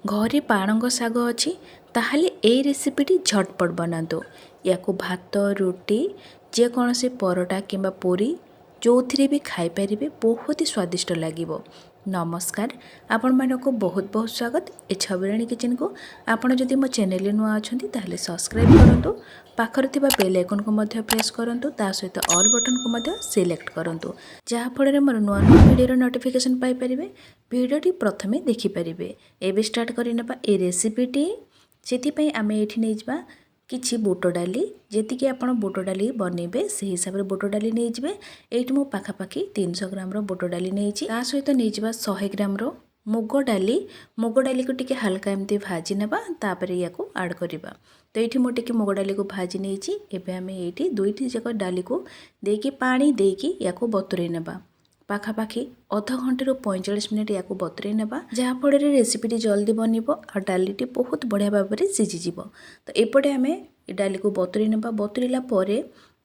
घरे पालंग शाग अच्छी ताहले ए रेसिपीटी झटपट बनातु या भात रुटी जेकोसी परोटा किंबा पूरी जो थी भी खाईपर बहुत ही स्वादिष्ट लगे। नमस्कार आपण मानक बहुत बहुत स्वागत achhabiranikitchen को। आपण जदि मो चैनल नुआ अच्छी ताहले सब्सक्राइब करूँ पाखर थिबा बेल आइकन को मध्य प्रेस करूँ ता सहित ऑल बटन को मध्य सिलेक्ट करूँ जहाँफल मोर नुआ नुआ वीडियो नोटिफिकेशन पाइपर। वीडियोटी प्रथमे देखिपारे। एबे स्टार्ट करनेबा ए रेसिपीटी से आम ये नहीं किछि बुट डाली जी आप बुट डाली बनइबे से हिसाब से बुट डाली नहीं जाए। ये मो पाखापाखि 300 ग्राम बुट डाली नहीं सहित नहीं 100 ग्राम मुग डाली को टिके हल्का एमती भाजी नेबा तापर या आड करवा। तो ये मुझे मुग डाली को भाजी नहीं एबे आम ये दुईटी जाक डाली को देकी पानी देकी या बतुरे नेबा पाखापाखि अध घंटे 45 मिनिट या बतुरे नेबा जहाँफल रेसिपीटी जल्दी बनब आ डालीटी बहुत बढ़िया भाव में सीझीज। तो एपटे आम डाली को बतुरे नेबा बतुरला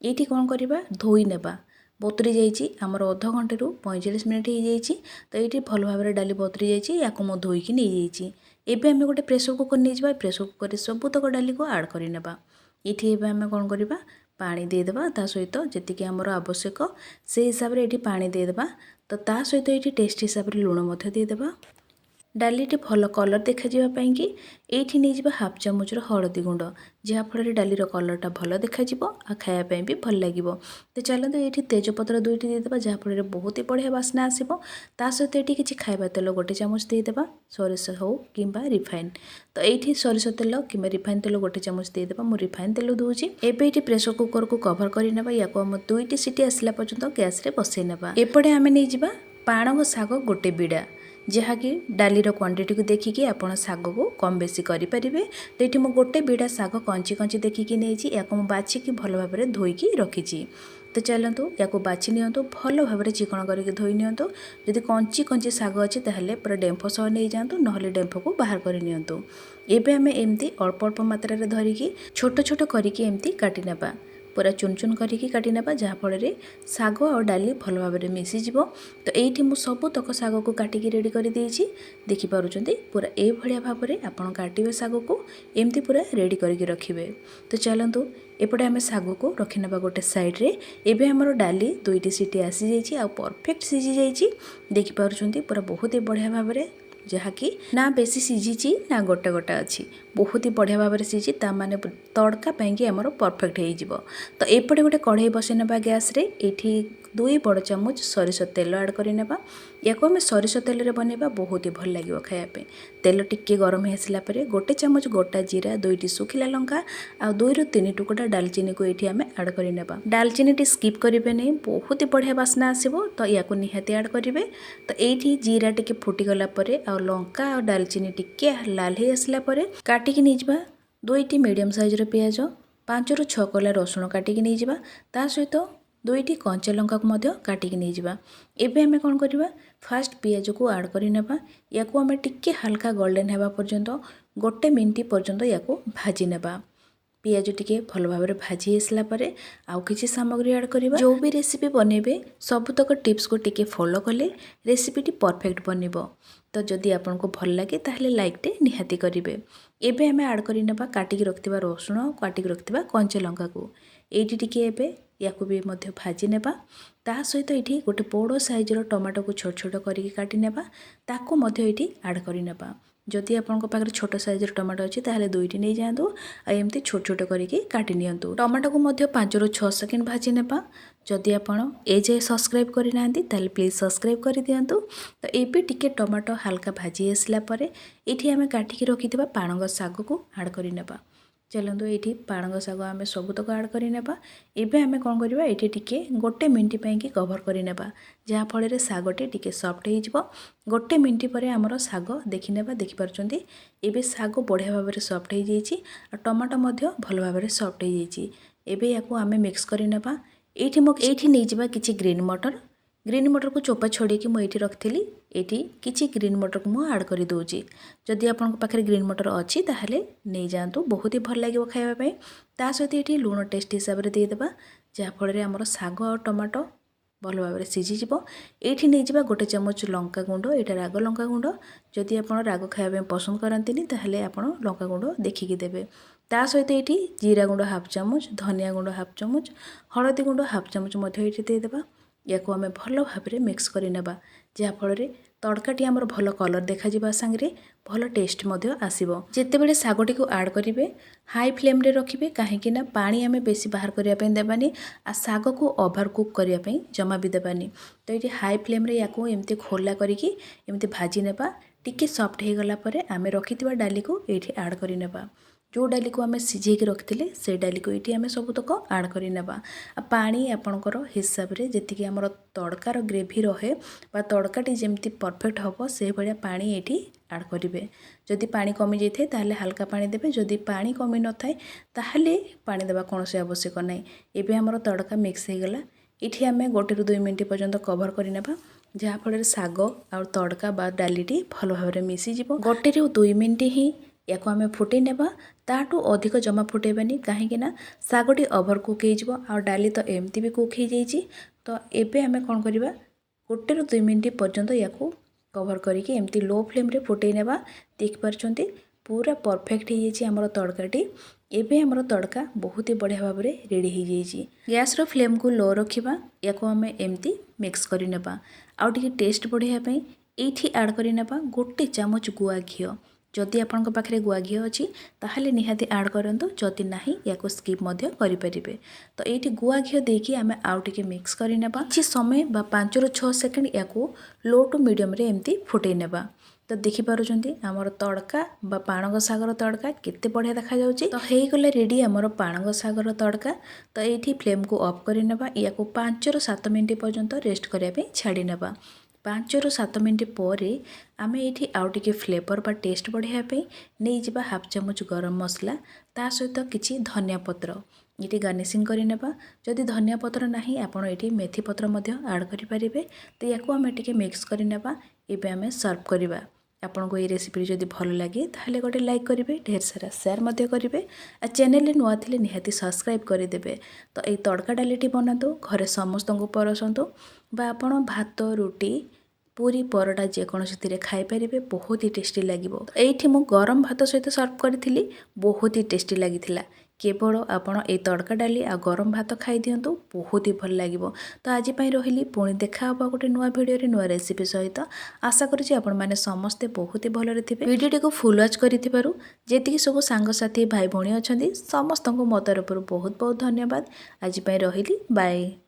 ये कौन करवा धोई नेबा बतुरी जाइए आमर अध घंटे 45 मिनिट हो जाइए। तो ये भल भाव में डाली बतुरी जाइए या मो धोईकी नहीं जाइए। एबे आम गोटे प्रेसर कुकर नहीं जावा प्रेसर कुकर सबुतक डाली को आड करनेबा। ये आम कौन करवा पानी देदेबा ता सहित जी आमर आवश्यक से हिसाब से ये पानी देदेबा। तो ता सहित ये टेस्ट हिसाब से लुण देदेबा। डालीटी भल कलर देखा कि ये नहीं हाफ चामचर हलदी गुंड जहाँफल डालीर कलरटा भल देखा आ खायापी भी भल लगे। तो चलते ये तेजपत्र दुईटी देदेबा जहाँफल बहुत ही बढ़िया बास्ना आसो। ता सहित ये किसी खाଇବା तेल गोटे चामच देदेबा सोरिष हो कि रिफाइन। तो ये सोरिष तेल कि रिफाइन तेल गोटे चामच देदेबा मु रिफाइन तेल दूची। एबे ये प्रेसर कुकर को कभर करनेबा या आम दुईटी सीटी आसला पर्यंत गैस रे बसई नेबा। एपटे आम नहीं पालंग शाग गोटे बिड़ा जहाँकि डालीर क्वांटिटी को देखिकी आपण शाग को कम बेसी करें। तो ये मुझे गोटे बिड़ा शाग कंची कंची देखिकी नहीं या बाछिकी भल भाव में धोईकी रखी। तो चलतु या बाछि नियंतु भल भाव में चिकन करके धोई नियंतु। जदि कंची कंची शाग अच्छी ताहले पूरा डेम्फ सह नहीं जातु नहले डेम्फ को बाहर कर नियंतु। एबे आम एमती अल्प अल्प मात्रा रे धरिकी छोट छोट करके एमती काटी नेबा पूरा चुन चुन करके काटी नेबा जहाँफल शाग और डाली भल भाव में मिसीज। तो ये मुझे सबुतक शाग को काटिकी रेडी कर देखिपुं पूरा ये भाया भाव में आपड़ काटे शाग को एमती पूरा रेडी करके रखिए। तो चलतु एपटे आम शाग को रखिने गोटे साइड्रे। एबे आमर डाली दुईटी सीटी आसी जाइए परफेक्ट सीझी जाइए देखिपुं पूरा बहुत ही बढ़िया भाव में जहाँकि ना बेसी सीझी ना गोटा गोटा अच्छी बहुत ही बढ़िया भाव में सीझी माने तड़का पाई आमर परफेक्ट हो। तो एपटे गोटे कढ़ई बसई नेबा गैस रे ये 2 बड़ चामच सोरिष तेल आड करनेबा या आम सोरिष तेल रे बनइबा बहुत ही भल लगे खायापे। तेल टिके गरम हो आसला गोटे चामच गोटा जीरा 2टी सुखिला लंका आ 2 ରୁ 3 टुकड़ा डालचीनी को ये आम आड करनेबा। डालचीनी स्किप करेंगे नहीं बहुत ही बढ़िया बास्ना आसो। तो या निहाती आड करेंगे। तो ये जीरा टिके फुटीगला आ लंका और डालचीनी टिके लाल हो आसला काटिकी नहीं 2टी मीडियम साइजर पियाज 5 ରୁ 6 कला रसुण काटिकी नहीं ता सहित 2टी कंचा लंका को मध्य काटिकी नहीं जावा। एबे आमे कौन करवा फास्ट पियाज को आड करनेबा या आम टिके हल्का गोल्डन होगा पर्यंत गोटे मिनिट पर्यंत या भाजी नेबा। पियाज टिके भल भाव में भाजी आसला आउ किसी सामग्री आड करवा। जो भी रेसिपी बनइबे सबुतक टिप्स को टिके फॉलो कले रेसिपीटी परफेक्ट बनइबो। तो जदि आपको भल लगे ताहले लाइकटे निहाती करेंगे। एबे आमे आड करनेबा काटिकी रखिथिबा रसुण काटिकी रखिथिबा कंचा लंका को एटी टिके एबे या भी मध्य भाजी नेबा। ता सहित ये गोटे बड़ साइजर टमाटो को छोट छोट करके काटी नेबा ताको मध्य ये आड करनेबा। जदि आपंक पाखे छोट साइजर टमाटो अच्छी ताहले 2टी नहीं जातु एमती छोट छोट करके काटी नियंतु। टमाटो को मध्य 5 ରୁ 6 सेकेंड भाजी नेबा। जदि आपण ए जाए सब्सक्राइब करना ताहले प्लीज सब्सक्राइब कर दियंतु। तो ये टिके टमाटो हल्का भाजी आसला ये आम काटिकी रखिथिबा पालंग शाग को आड करनेबा। चलतु ये पालंग शाग आम सबुतक आड करनेबा। एबे आम कौन करवा ये टिके गोटे मिनिट पाई कभर करनेबा जहाँफल शागटे टिके सफ्ट हो गोटे मिनिट पर आमर शाग देखनेबा। देखिपुं एबे शाग बढ़िया भाव में सफ्ट हो जाइए टमाटो मध्य भल भाव में सफ्ट हो जाइए। एबे या आम मिक्स करनेबा। ये नहीं जावा किसी ग्रीन मटर को चोपा छोड़ी मुझे रखी ये किसी ग्रीन मटर को मुझे आड कर दूची। जदि आपन पाखे ग्रीन मटर अच्छी ताहले नहीं जातु बहुत ही भल लगे खायापी। ता सहित ये लुण टेस्ट हिसाब से देदेबा जहाँफल आमर शाग और टमाटो भल भाव सीझीज। ये नहीं गोटे चमच लंका गुंड, यहाँ राग लंका गुंड, जदि आप राग खाया पसंद करती ताहले आप लंका गुंड देखिकी देवे। ता सहित ये जीरा गुंड हाफ चामच, धनिया गुंड हाफ चामच, हलदी गुंड हाफ चामच देदेबा। या आम भल भाव मिक्स करनेबा, जहाँफल तड़काटी आमर भल कलर देखा सांगे भल टेस्ट आसो। जितेबले सागटी को आड करेंगे हाई फ्लेम रे रखिए, कहीं पानी आम बेसी बाहर करने देवानी, आ साग को ओवर कुक करने जमा भी देवानी। तो ये हाई फ्लेम रे या एमती खोला करके एमती भाजी नेबा। टिके सॉफ्ट हो गला परे आमे रखिथिबा डाली को ये आड करनेबा। जो डाली को आम सिझे रखी से डाली को ये आम सबुतक आड करनेबा। पानी आपणकर हिसाब से जी आम तड़कार ग्रेवी रहे बा तड़काटी जमी परफेक्ट हम से भाया पानी ये आड करेंगे। जदि पानी कमी जाए ताहले हल्का पानी देवे, जदि पानी कमी न थाए ताहले पानी देवा कौन से आवश्यक नहीं। एबे हमर तड़का मिक्स हो गला। ये आम 1 ରୁ 2 मिनट पर्यंत कवर करनेबा, जहाँफल साग आ तड़का बा डालीटी भल भाव मिसीज। 1 ରୁ 2 मिनट ही या आम फुटे नेबा, ताठू अधिक जमा फुटेबानी, कहीं सागटी ओवर कुक हो डाली तो एमती भी कुक हो जाइए। तो एबे आम कौन करवा 1 ରୁ 2 मिनट पर्यंत या कवर करके एमती लो फ्लेम रे फुटे नेबा। देख पारछंती पूरा परफेक्ट हो जाइए आमर तड़काटी। एबे आमर तड़का बहुत ही बढ़िया भाव में रेडी हो जाइए। गैस रो फ्लेम को लो रखिबा, या आम एमती मिक्स करनेबा। आउ टिके टेस्ट बढ़िया ये आड करनेबा 1 चामच गुआ घी। जदि आपंक पाखे गुआ घी अच्छी ताहले निहाती आड करंतु, जदि नाही या स्किप मध्य करि परिबे। तो ये गुआ घी देकी आम आउ टिके मिक्स करनेबा। किछि समय बा 5 ରୁ 6 सेकंड या लो टू मीडियम रे एमती फुटै नेबा। तो देखि पारुछंती आमर तड़का बा पालंग सागर तड़का केते बढ़िया देखा जाउची। तो हेई गले रेडी आमर पालंग सागर तड़का। तो ये फ्लेम को ऑफ करनेबा, या 5 ରୁ 7 मिनट पर्यंत रेस्ट करिया पे छाड़ी नेबा। 5 ରୁ 7 मिनट पर आम ये आउ टिके फ्लेवर बा टेस्ट बढ़िया नहीं जावा हाफ चामच गरम मसला, ता सहित किछि धनिया पत्र ये गार्निशिंग करनेबा। जदि धनिया पत्र नाही आपण ये मेथी पत्र मध्य आड करि परिबे। तो या आम टिके मिक्स करनेबा। एबे आम सर्व करबा। आपन को ये रेसिपी जदि भल लगे ताहले गोटे लाइक करेंगे, ढेर सारा शेयर मध्य करेंगे, आ चैनल नुआ थिले निहाती सब्सक्राइब करदेवे। तो ये तड़का डालीटी बनातु, घरे समस्त को परसतु, बा आपन भात रुटी पूरी परोटा जेकोसी खाई पारे, बहुत ही टेस्टी लगे। ये मु गरम भात सहित सर्व करी, बहुत ही टेस्टी लगी। केवल आपड़ ये तड़का डाली आ गरम भात खाई दिंतु, बहुत ही भल लगे। तो आज रही पुणी देखा गोटे नुआ भिडियो नुआ रेसिपी सहित। आशा करुँच आपण मैंने समस्ते बहुत ही भलरे थे। भिडियोटी को फुल वाच करूँ जी सब सांगसाथी भाई भौणी अच्छा समस्त को मो तरफ बहुत बहुत धन्यवाद। आज रही बाय।